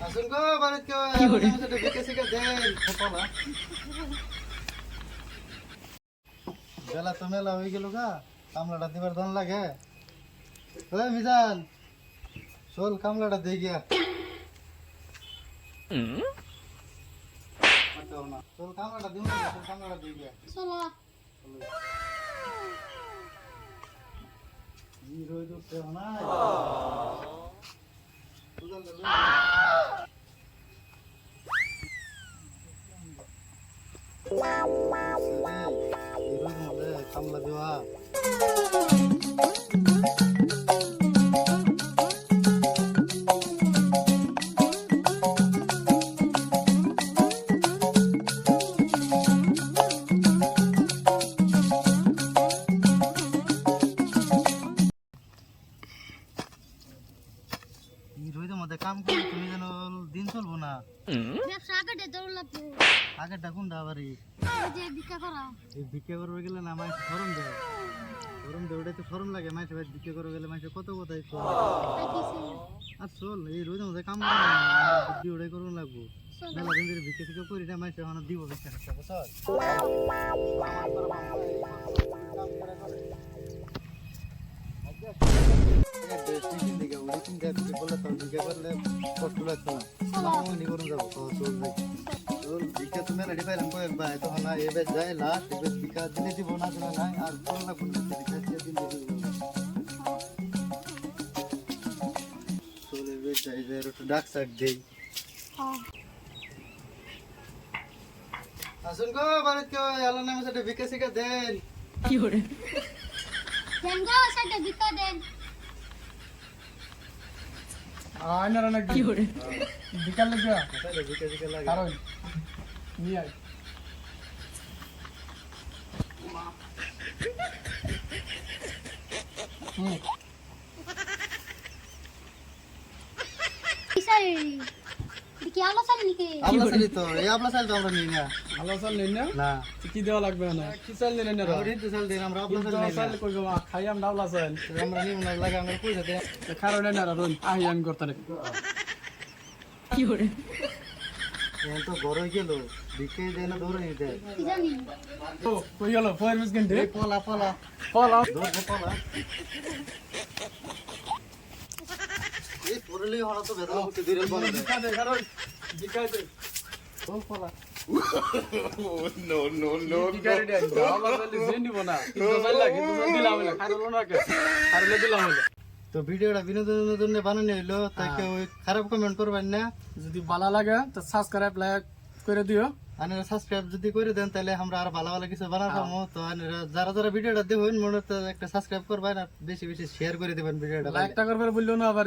আসুন গো বাড়িতে কেউ আমাদের সাথে বিকে শিখে দেন ফলা বেলা তো মেলা হয়ে গেল গা কামলাটা দিবার ধন লাগে ওই মিজান চল কামলাটা দিয়ে গিয়া চল কামলাটা দিও না চল কামলাটা দিয়ে গিয়া চলো ই রই দুতে না কামলা দেওয়া রোহিতের মধ্যে কাম করে তুমি যেন দিন চলবো না ব্যবসা আগে দৌড় লাগবো আগের ডাকুন ডাবারি ওই যে ভিক্ষা করা এই ভিক্ষা করবে গেলে না মানুষ শরম দেয় ওটাই তো শরম লাগে মানুষের ভাই ভিক্ষা করবে গেলে মানুষের কত কথাই আর চল এই রোহিতের মধ্যে কাম করে বুদ্ধি ওটাই করুন লাগবো মেলা দিন ধরে ভিক্ষা টিকা করি না মানুষ এখন দিব ভিক্ষা টিকা বুঝছ কষ্ট লাগতো না করুন যাবো চল যাই ভিক্ষা তো মেলাটি পাইলাম কয়েকবার তখন এ বেশ যায় লাস্ট এবার ভিক্ষা দিলে দিব না দিলে নাই আর ফোন লাগবো না ভিক্ষা দিয়ে দিলে দিব চলে বেশ যাই যাই একটু ডাক সাক দেই আসুন গো বাড়িতে কেউ আল্লাহ নামের সাথে ভিক্ষা শিখা দেন কি করে দেন গো সাথে ভিক্ষা দেন আয়নারা নাকি কি করে বিকাল লাগবে ভিক্ষা শিখা লাগে কারণ নিয়ে আয় কিসাই কি আলো চাল নাকি আল্লাহ সালি তো এই আল্লাহ সালি তো আমরা নিই না ভালো চাল নেই না না কি দেওয়া লাগবে না কি চাল নেই না আমরা তো সাল দিন আমরা আল্লাহ সালি নিই চাল কই গো খাই আম ডাবলা চাল আমরা নিই না লাগে আমরা পয়সা দেই কারণ না রন আহি আমি করতে নাকি কি করে এখন তো বড় হয়ে গেল ভিক্ষা দেয় না ধরে নিতে কি জানি ও কই গেল ফয়ের মিসকিন দে পলা পলা ফল ধরবে পলা এই পড়লে হলো তো বেদনা হতে ধীরে বলে বিকা দে কারণ বিকা দে চল পলা বিকা রে ডাবলা চাল জেনি বনা কিন্তু চাল লাগে কিন্তু দিলাম না খাইলো না কে খাইলে দিলাম না তো ভিডিওটা বিনোদনের জন্য বানানো হইলো তাই কেউ খারাপ কমেন্ট করবেন না যদি ভালো লাগে তো সাবস্ক্রাইব লাইক করে দিও আপনারা সাবস্ক্রাইব যদি করে দেন তাহলে আমরা আর ভালো ভালো কিছু বানাবো তো আপনারা যারা যারা ভিডিওটা দেখবেন মনে একটা সাবস্ক্রাইব করবেন আর বেশি বেশি শেয়ার করে দেবেন ভিডিওটা লাইকটা করবে বললো না আবার